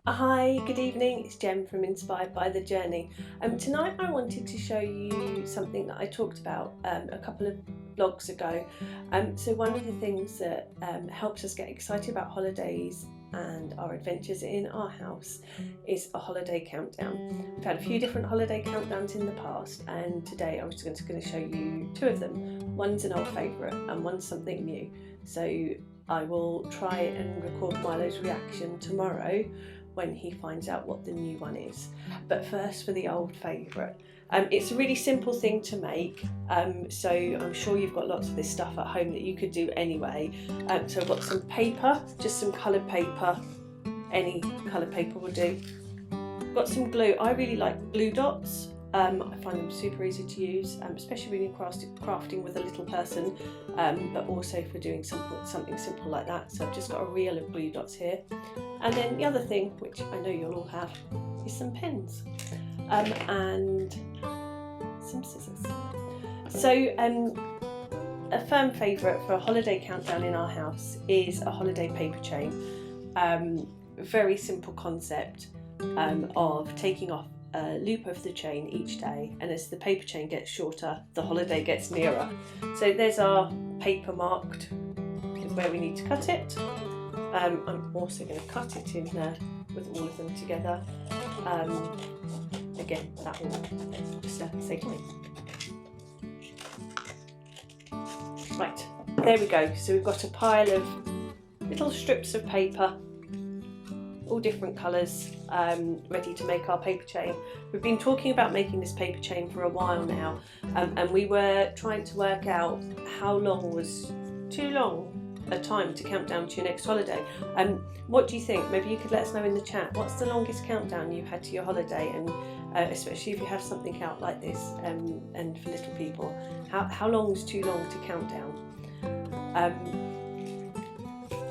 Hi, good evening, it's Jem from Inspired by the Journey. Tonight I wanted to show you something that I talked about a couple of vlogs ago. So one of the things that helps us get excited about holidays and our adventures in our house is a holiday countdown. We've had a few different holiday countdowns in the past, and today I was going to show you two of them. One's an old favourite and one's something new. So I will try and record Milo's reaction tomorrow when he finds out what the new one is. But first, for the old favourite. It's a really simple thing to make, so I'm sure you've got lots of this stuff at home that you could do anyway. So I've got some paper, just some coloured paper, any coloured paper will do. Got some glue. I really like glue dots. I find them super easy to use, especially when you're crafting with a little person, but also for doing something simple like that. So I've just got a reel of glue dots here. And then the other thing, which I know you'll all have, is some pens and some scissors. So a firm favourite for a holiday countdown in our house is a holiday paper chain. Very simple concept of taking off a loop of the chain each day, and as the paper chain gets shorter, the holiday gets nearer. So there's our paper marked where we need to cut it. I'm also going to cut it in with all of them together. Again, that will just save time. Right, there we go. So we've got a pile of little strips of paper, all different colours, ready to make our paper chain. We've been talking about making this paper chain for a while now, and we were trying to work out how long was too long a time to count down to your next holiday. What do you think? Maybe you could let us know in the chat. What's the longest countdown you've had to your holiday, and especially if you have something out like this, and for little people, how long is too long to count down?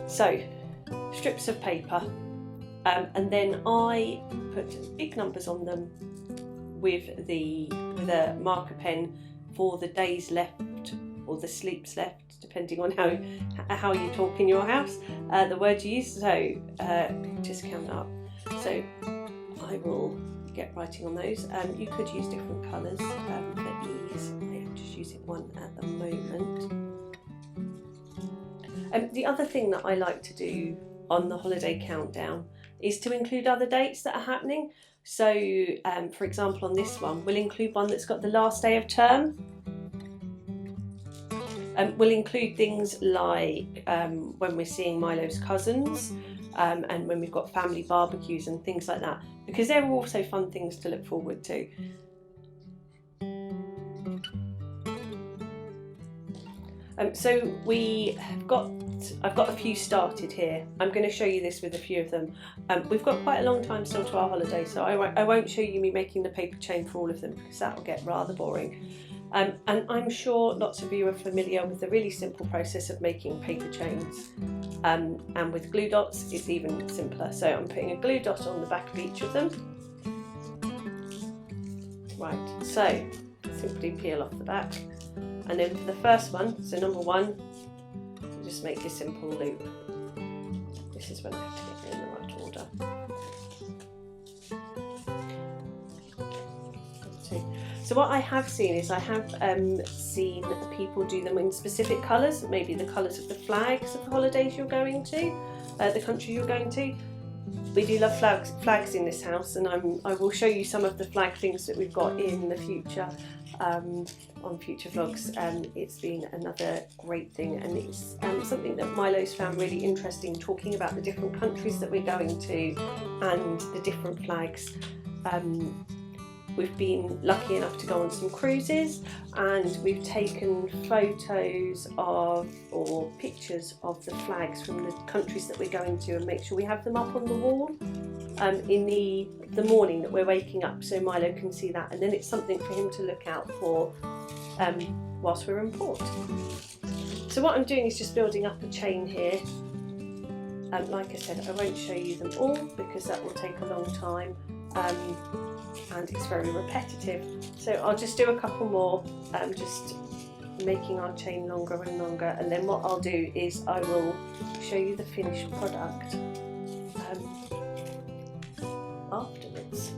So strips of paper. And then I put big numbers on them with a marker pen for the days left or the sleeps left, depending on how you talk in your house, the word you use. So just count up. So I will get writing on those. You could use different colours for ease. I'm just using one at the moment. The other thing that I like to do on the holiday countdown is to include other dates that are happening. So for example, on this one, we'll include one that's got the last day of term. We'll include things like when we're seeing Milo's cousins, and when we've got family barbecues and things like that, because they're also fun things to look forward to. So I've got a few started here. I'm going to show you this with a few of them. We've got quite a long time still to our holiday, so I won't show you me making the paper chain for all of them, because that will get rather boring. And I'm sure lots of you are familiar with the really simple process of making paper chains. And with glue dots, it's even simpler. So I'm putting a glue dot on the back of each of them. Right, so simply peel off the back. And then for the first one, so number one, just make a simple loop. This is when I have to get it in the right order. So what I have seen is I have seen people do them in specific colours, maybe the colours of the flags of the holidays you're going to, the country you're going to. We do love flags in this house, and I will show you some of the flag things that we've got in the future on future vlogs. It's been another great thing, and it's something that Milo's found really interesting, talking about the different countries that we're going to and the different flags. We've been lucky enough to go on some cruises, and we've taken photos of or pictures of the flags from the countries that we're going to, and make sure we have them up on the wall in the morning that we're waking up, so Milo can see that, and then it's something for him to look out for whilst we're in port. So what I'm doing is just building up a chain here. Like I said, I won't show you them all because that will take a long time. And it's very repetitive, so I'll just do a couple more, just making our chain longer and longer, and then what I'll do is I will show you the finished product afterwards.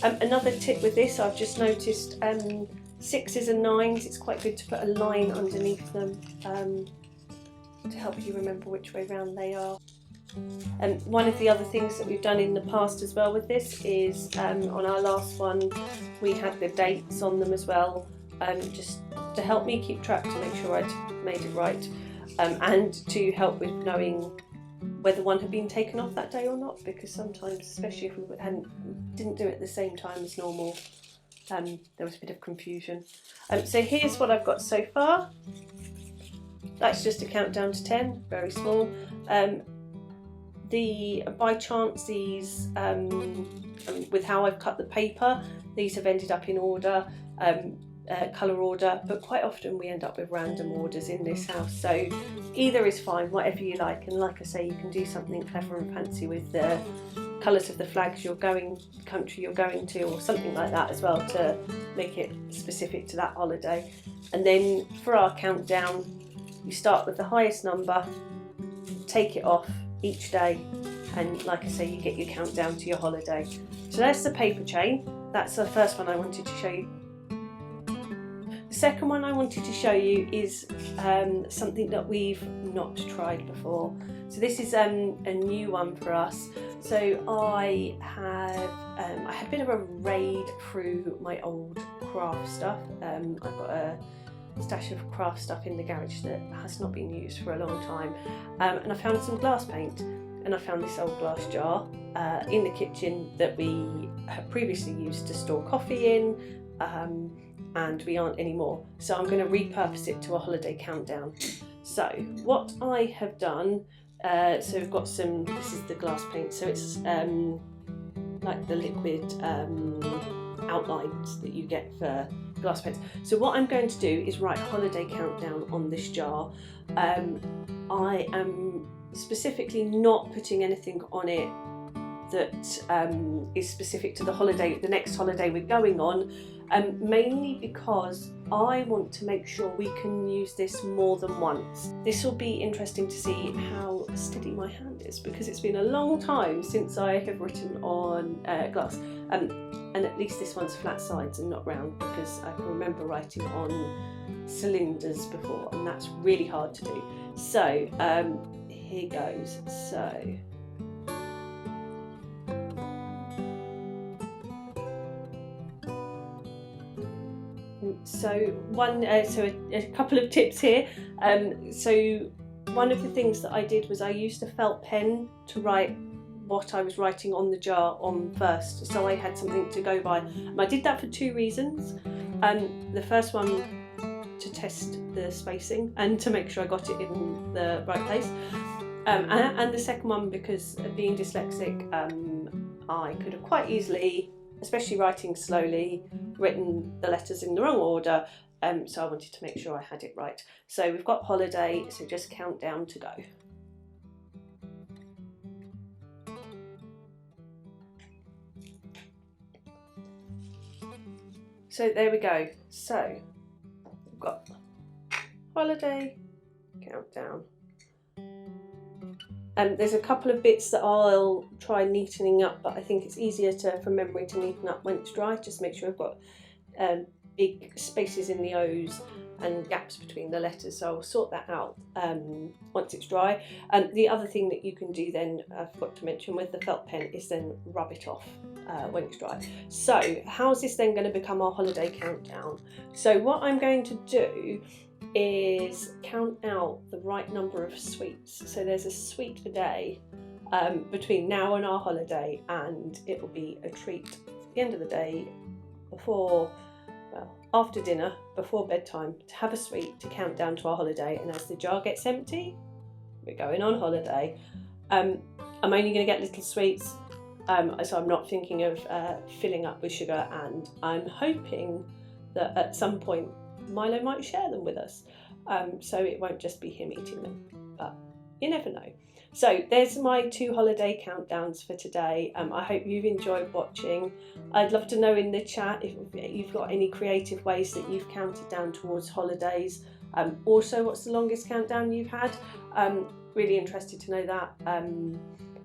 Another tip with this, I've just noticed 6s and 9s, it's quite good to put a line underneath them to help you remember which way round they are. And one of the other things that we've done in the past as well with this is on our last one we had the dates on them as well, just to help me keep track, to make sure I'd made it right, and to help with knowing whether one had been taken off that day or not, because sometimes, especially if we didn't do it at the same time as normal, there was a bit of confusion. So here's what I've got so far. That's just a countdown to 10, very small. By chance, these, with how I've cut the paper, these have ended up in order, colour order, but quite often we end up with random orders in this house, so either is fine, whatever you like. And like I say, you can do something clever and fancy with the colours of the flags country you're going to, or something like that as well, to make it specific to that holiday. And then for our countdown, you start with the highest number, take it off each day, and like I say, you get your countdown to your holiday. So that's the paper chain. That's the first one I wanted to show you. The second one I wanted to show you is something that we've not tried before. So this is a new one for us. So I had a bit of a raid through my old craft stuff. I've got a stash of craft stuff in the garage that has not been used for a long time, and I found some glass paint, and I found this old glass jar in the kitchen that we have previously used to store coffee in, and we aren't anymore, so I'm going to repurpose it to a holiday countdown. So what I have done, so we've got some, this is the glass paint, so it's like the liquid outlines that you get for glass paints. So what I'm going to do is write holiday countdown on this jar. I am specifically not putting anything on it that is specific to the next holiday we're going on, mainly because I want to make sure we can use this more than once. This will be interesting to see how steady my hand is, because it's been a long time since I have written on glass, and at least this one's flat sides and not round, because I can remember writing on cylinders before, and that's really hard to do. So here goes. So a couple of tips here. So one of the things that I did was I used a felt pen to write what I was writing on the jar on first, so I had something to go by. And I did that for two reasons. The first one, to test the spacing and to make sure I got it in the right place, and the second one because being dyslexic, I could have quite easily, especially writing slowly, written the letters in the wrong order, so I wanted to make sure I had it right. So we've got holiday, so just count down to go. So there we go. So we've got holiday countdown. There's a couple of bits that I'll try neatening up, but I think it's easier from memory to neaten up when it's dry. Just make sure I've got big spaces in the O's and gaps between the letters, so I'll sort that out once it's dry. The other thing that you can do then, I forgot to mention, with the felt pen is then rub it off when it's dry. So how's this then going to become our holiday countdown? So what I'm going to do is count out the right number of sweets. So there's a sweet a day between now and our holiday, and it will be a treat at the end of the day, after dinner, before bedtime, to have a sweet to count down to our holiday. And as the jar gets empty, we're going on holiday. I'm only going to get little sweets, so I'm not thinking of filling up with sugar, and I'm hoping that at some point Milo might share them with us, so it won't just be him eating them, but you never know. So there's my 2 holiday countdowns for today. I hope you've enjoyed watching. I'd love to know in the chat if you've got any creative ways that you've counted down towards holidays. Also, what's the longest countdown you've had? really interested to know that,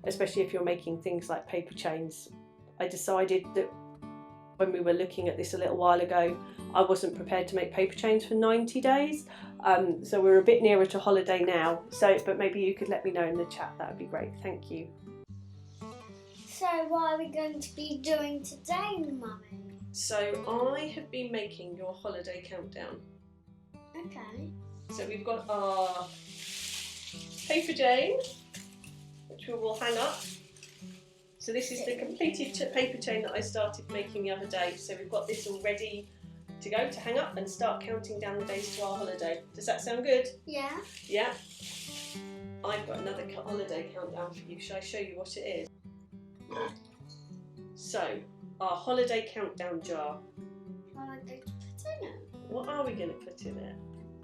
especially if you're making things like paper chains. I decided that when we were looking at this a little while ago, I wasn't prepared to make paper chains for 90 days. So we're a bit nearer to holiday now. But maybe you could let me know in the chat. That would be great. Thank you. So what are we going to be doing today, Mummy? So I have been making your holiday countdown. Okay. So we've got our paper chain, which we will hang up. So this is the completed paper chain that I started making the other day. So we've got this all ready to go to hang up and start counting down the days to our holiday. Does that sound good? Yeah. Yeah. I've got another holiday countdown for you. Shall I show you what it is? So, our holiday countdown jar. What am I going to put in it? What are we going to put in it?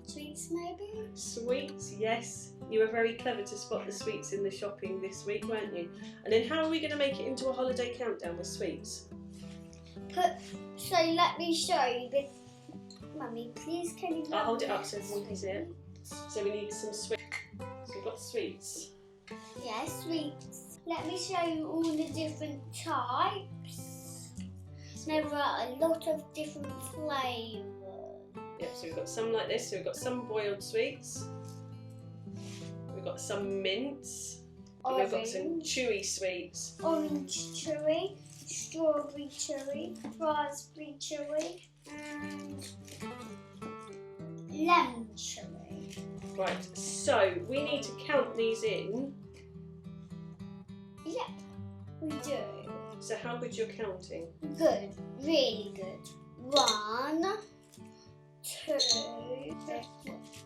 Sweets, maybe? Sweets, yes. You were very clever to spot the sweets in the shopping this week, weren't you? And then how are we going to make it into a holiday countdown with sweets? So let me show you this. Mummy, please can you... I'll hold it up so everyone can see it. So we need some sweets. So we've got sweets. Yeah, sweets. Let me show you all the different types. There are a lot of different flavours. Yep, so we've got some like this. So we've got some boiled sweets. We've got some mints. And we've got some chewy sweets. Orange chewy, strawberry chewy, raspberry chewy, and lemon chewy. Right, so we need to count these in. Yep, we do. So how good you're counting? Good, really good. 1, 2, 3,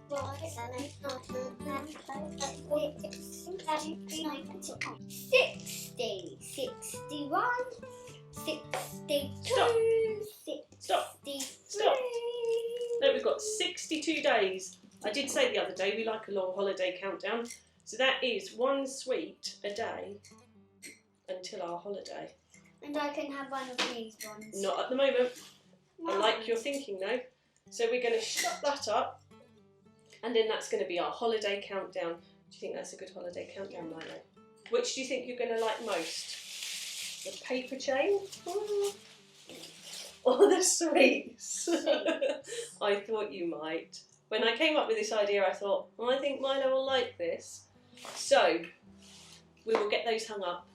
4, 5, 7, 8, 9, 10, 60, 61, 62, 63. Stop. No, we've got 62 days. I did say the other day we like a long holiday countdown. So that is 1 sweet a day until our holiday. And I can have one of these ones. Not at the moment. No. I like your thinking though. So we're going to shut that up, and then that's going to be our holiday countdown. Do you think that's a good holiday countdown, Milo? Which do you think you're going to like most? The paper chain? Or the sweets? I thought you might. When I came up with this idea, I thought, well, I think Milo will like this. So we will get those hung up,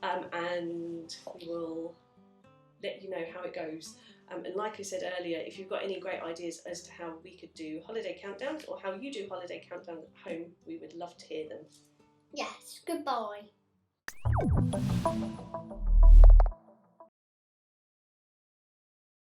and we will let you know how it goes. And like I said earlier, if you've got any great ideas as to how we could do holiday countdowns or how you do holiday countdowns at home, we would love to hear them. Yes, goodbye.